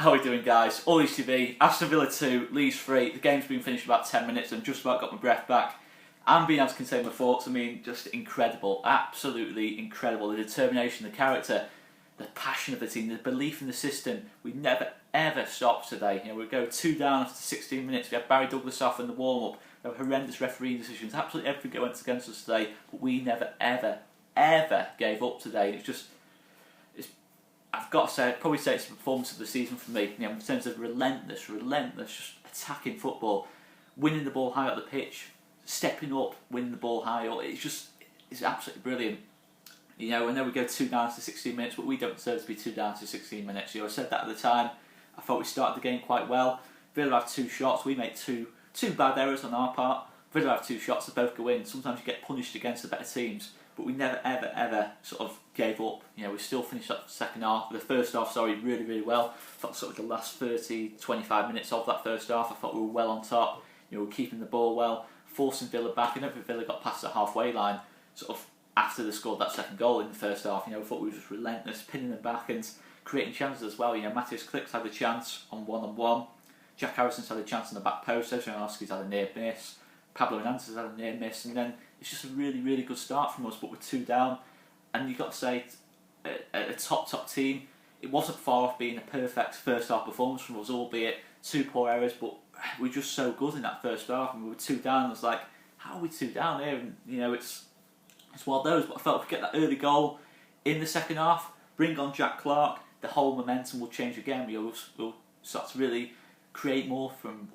How are we doing, guys? All Leeds TV, Aston Villa 2, Leeds 3. The game's been finished in about 10 minutes and just about got my breath back. And being able to contain my thoughts, I mean, just incredible. Absolutely incredible. The determination, the character, the passion of the team, the belief in the system. We never, ever stopped today. You know, we go 2 down after 16 minutes. We had Barry Douglas off in the warm-up. There were horrendous refereeing decisions. Absolutely everything went against us today. But we never, ever, ever gave up today. It's just... I've got to say, I'd probably say it's the performance of the season for me. You know, in terms of relentless, just attacking football, winning the ball high up the pitch, stepping up, winning the ball high up. It's absolutely brilliant. You know, I know we go 2 down after 16 minutes, but we don't deserve to be 2 down after 16 minutes. You know, I said that at the time. I thought we started the game quite well. Villa have 2 shots. We make two bad errors on our part. Villa have 2 shots that both go in. Sometimes you get punished against the better teams. But we never, ever, ever sort of gave up. You know, we still finished up the first half, really, really well. I thought sort of the last 30, 25 minutes of that first half, I thought we were well on top. You know, we were keeping the ball well, forcing Villa back. I don't think Villa got past the halfway line sort of after they scored that second goal in the first half. You know, I thought we were just relentless, pinning them back and creating chances as well. You know, Matthias Klick's had a chance on 1-on-1. Jack Harrison's had a chance on the back post. Ojanowski's had a near miss. Pablo Hernandez has had a near miss, and then it's just a really, really good start from us, but we're 2 down. And you've got to say, a top team, it wasn't far off being a perfect first half performance from us, albeit 2 poor errors, but we were just so good in that first half, and we were 2 down. I was like, how are we 2 down here? And, you know, it's one of those, but I felt if we get that early goal in the second half, bring on Jack Clarke, the whole momentum will change again. We'll start to really create more from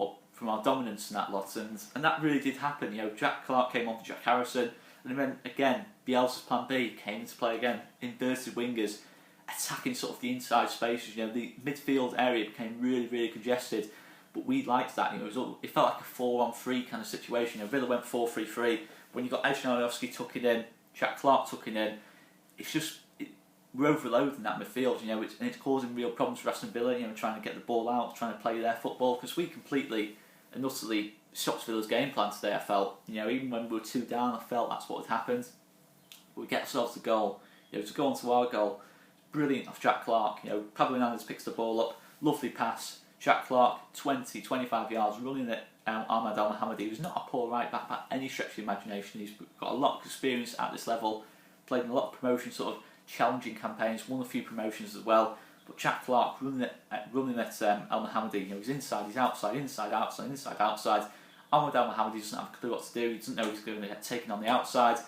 our dominance in that lot, and that really did happen. You know, Jack Clarke came on for Jack Harrison, and then again, Bielsa's plan B came into play again. Inverted wingers, attacking sort of the inside spaces. You know, the midfield area became really, really congested, but we liked that. You know, it felt like a 4-on-3 kind of situation. You know, Villa went 4-3-3. When you got Ojanowski tucking in, Jack Clarke tucking in, it's just we're overloading that midfield. You know, it's causing real problems for Aston Villa. You know, trying to get the ball out, trying to play their football, because we completely and utterly shocked Villa's game plan today. I felt, you know, even when we were 2 down, I felt that's what had happened. But we get ourselves the goal. You know, to go on to our goal, brilliant off Jack Clarke. You know, Pablo Hernandez picks the ball up, lovely pass. Jack Clarke, 20, 25 yards, running at Ahmad Al-Mohammadi, who's not a poor right back by any stretch of the imagination. He's got a lot of experience at this level, played in a lot of promotion, sort of challenging campaigns, won a few promotions as well. But Jack Clarke running at Al-Mohammadi, you know, he's inside, he's outside, inside, outside, inside, outside. Ahmad Al-Mohammadi doesn't have a clue what to do. He doesn't know if he's going to get taken on the outside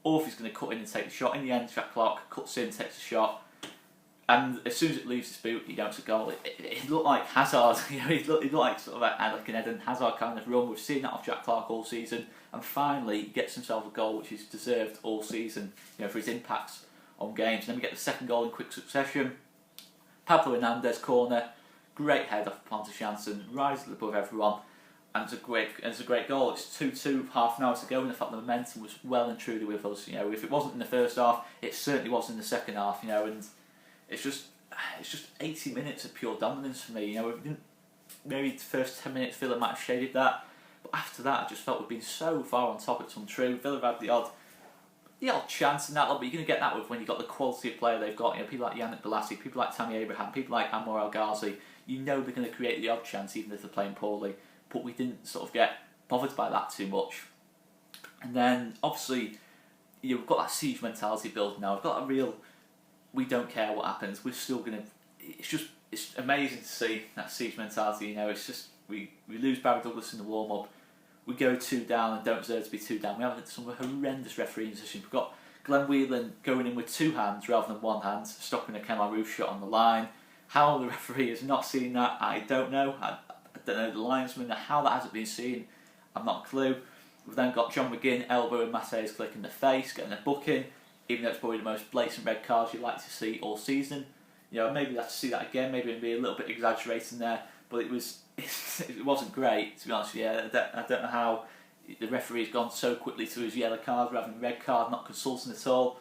or if he's going to cut in and take the shot. In the end, Jack Clarke cuts in, takes a shot, and as soon as it leaves his boot, he goes to goal. It looked like Hazard. You know, it looked like sort of like an Eden Hazard kind of run. We've seen that off Jack Clarke all season, and finally he gets himself a goal which he's deserved all season. You know, for his impacts on games. And then we get the second goal in quick succession. Pablo Hernandez corner, great head off Ponte-Janssen, rises above everyone, and it's a great goal. It's 2-2, half an hour to go, and I thought the momentum was well and truly with us. You know, if it wasn't in the first half, it certainly was in the second half. You know, and it's just 80 minutes of pure dominance for me. You know, maybe the first 10 minutes Villa might have shaded that, but after that I just felt we've been so far on top it's untrue. Villa have had the odd chance in that, but you're going to get that with when you've got the quality of player they've got. You know, people like Yannick Bolasie, people like Tammy Abraham, people like Anwar El Ghazi. You know they're going to create the odd chance even if they're playing poorly. But we didn't sort of get bothered by that too much. And then obviously, you know, we've got that siege mentality built now. We've got a real, we don't care what happens. We're still going to. It's amazing to see that siege mentality. You know, it's just we lose Barry Douglas in the warm up. We go 2 down and don't deserve to be 2 down. We have some horrendous refereeing decisions. We've got Glenn Whelan going in with 2 hands rather than 1 hand, stopping a Kemal Roof shot on the line. How the referee has not seen that, I don't know. I don't know the linesman, how that hasn't been seen, I've not a clue. We've then got John McGinn elbowing Matthias Klick in the face, getting a booking, even though it's probably the most blatant red cards you'd like to see all season. You know, maybe we'd have to see that again, maybe it'd be a little bit exaggerating there, but it wasn't great, to be honest with you. I don't know how the referee's gone so quickly to his yellow card rather than red card, not consulting at all.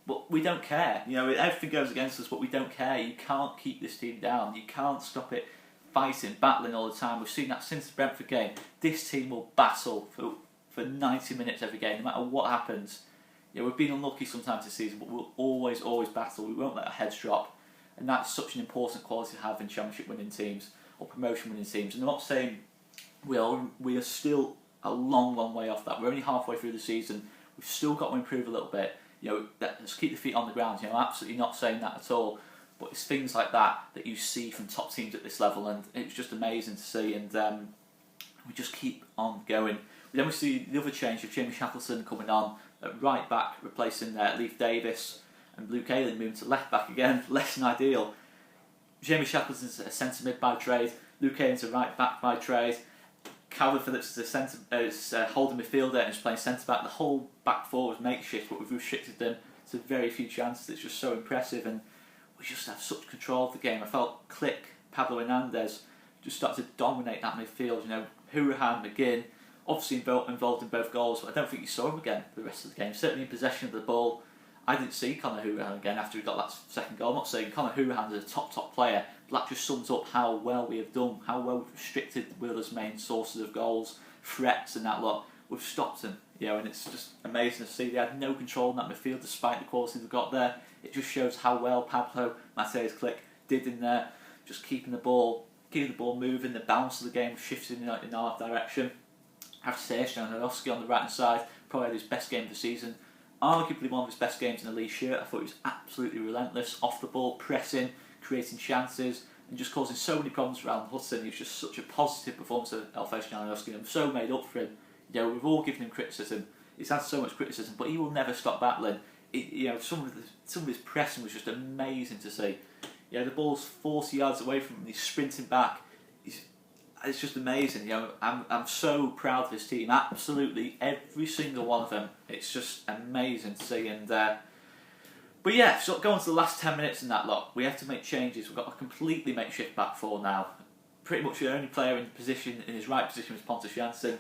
But we don't care. You know, everything goes against us, but we don't care. You can't keep this team down. You can't stop it fighting, battling all the time. We've seen that since the Brentford game. This team will battle for 90 minutes every game, no matter what happens. You know, we've been unlucky sometimes this season, but we'll always battle. We won't let our heads drop. and that's such an important quality to have in Championship winning teams or promotion winning teams. And I'm not saying we are still a long way off that. We're only halfway through the season. We've still got to improve a little bit. Let's keep the feet on the ground. Absolutely not saying that at all. But it's things like that you see from top teams at this level, and it's just amazing to see. And we just keep on going. Then we see the other change of Jamie Shackleton coming on at right back, replacing Leith Davis, and Luke Ayling moving to left back again. Less than ideal. Jamie Shackleton's a centre mid by trade. Luke Ayling's a right back by trade. Calvin Phillips is a holding midfielder and is playing centre back. The whole back four was makeshift, but we've restricted them to very few chances. It's just so impressive, and we just have such control of the game. I felt Click, Pablo Hernandez just started to dominate that midfield. Hurahan, McGinn, obviously involved in both goals, but I don't think you saw him again for the rest of the game. Certainly in possession of the ball. I didn't see Conor Hurahan again after he got that second goal. I'm not saying Conor Hurahan is a top player, but that just sums up how well we have done, how well we've restricted Wheeler's main sources of goals, threats and that lot. We've stopped them, and it's just amazing to see. They had no control in that midfield despite the quality they've got there. It just shows how well Pablo Mateusz Klich did in there, just keeping the ball moving, the balance of the game shifting in our direction. I have to say, Aston on the right hand side probably had his best game of the season. Arguably one of his best games in a Leeds shirt. I thought he was absolutely relentless, off the ball, pressing, creating chances, and just causing so many problems around Hudson. He was just such a positive performance of Alfie Aston. I'm so made up for him. We've all given him criticism. He's had so much criticism, but he will never stop battling. Some of his pressing was just amazing to see. The ball's 40 yards away from him. He's sprinting back. It's just amazing. I'm so proud of his team. Absolutely every single one of them. It's just amazing to see. And but yeah, so going to the last 10 minutes in that lot, we have to make changes. We've got a completely makeshift back four now. Pretty much the only player in his right position was Pontus Jansson.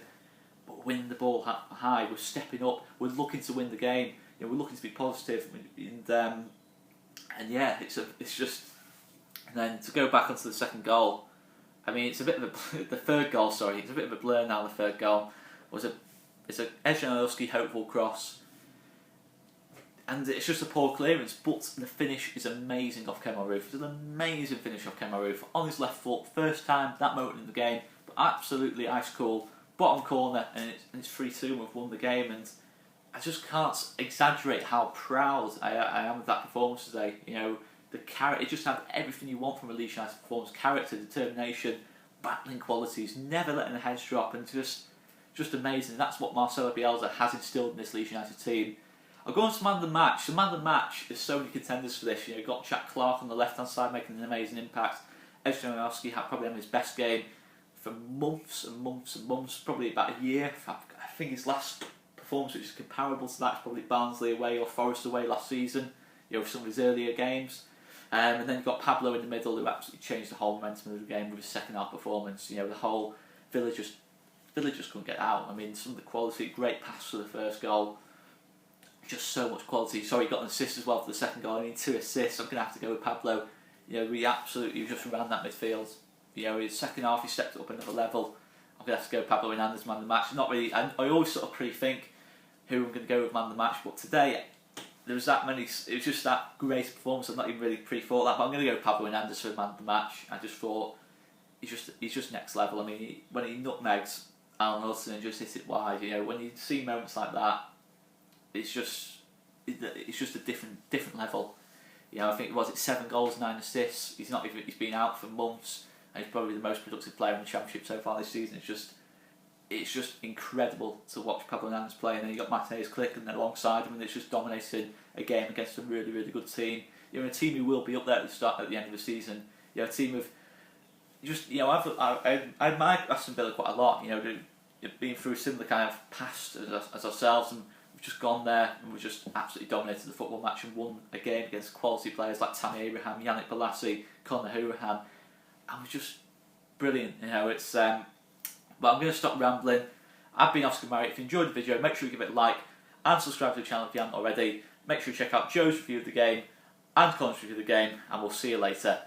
But winning the ball high, we're stepping up. We're looking to win the game. We're looking to be positive. And yeah, it's just. And then to go back onto the second goal. I mean, it's a bit of the third goal. Sorry, it's a bit of a blur now. The third goal it's a Ejnalowski hopeful cross, and it's just a poor clearance. But the finish is amazing off Kemal Roof. It's an amazing finish off Kemal Roof on his left foot, first time that moment in the game. But absolutely ice cool, bottom corner, and it's 3-2. And we've won the game, and I just can't exaggerate how proud I am of that performance today. It just had everything you want from a Leeds United performance: character, determination, battling qualities, never letting the heads drop, and just amazing. That's what Marcelo Bielsa has instilled in this Leeds United team. I'll go on to man of the match. So man of the match, there's so many contenders for this. You've got Jack Clark on the left hand side making an amazing impact. Ejnalowski had probably had his best game for months and months and months, probably about a year. I think his last performance, which is comparable to that, is probably Barnsley away or Forest away last season. Some of his earlier games. And then you've got Pablo in the middle, who absolutely changed the whole momentum of the game with his second half performance. The whole Villa just couldn't get out. I mean, some of the quality, great pass for the first goal, just so much quality. Sorry, he got an assist as well for the second goal. I mean, 2 assists. I'm going to have to go with Pablo. We absolutely just ran that midfield. His second half, he stepped up another level. I'm going to have to go Pablo Hernandez man of the match. Not really. I always sort of pre-think who I'm going to go with man of the match, but today there was that many. It was just that great performance. I've not even really pre-thought that, but I'm going to go Pablo Hernandez for man of the match. I just thought he's just next level. I mean, when he nutmegs Alan Hudson and just hit it wide, when you see moments like that, it's just a different level. I think it's 7 goals, 9 assists. He's been out for months, and he's probably the most productive player in the Championship so far this season. It's just incredible to watch Pablo Hernandez play, and then you got Mateusz Klich and alongside him, and it's just dominating a game against a really, really good team. A team who will be up there at the end of the season. A team of I admire Aston Villa quite a lot. Being through a similar kind of past as ourselves, and we've just gone there and we've just absolutely dominated the football match and won a game against quality players like Tammy Abraham, Yannick Bolasie, Conor Hurahan, and we're just brilliant. It's. But I'm going to stop rambling. I've been Oscar Marriott. If you enjoyed the video, make sure you give it a like and subscribe to the channel if you haven't already. Make sure you check out Joe's review of the game and Conor's review of the game, and we'll see you later.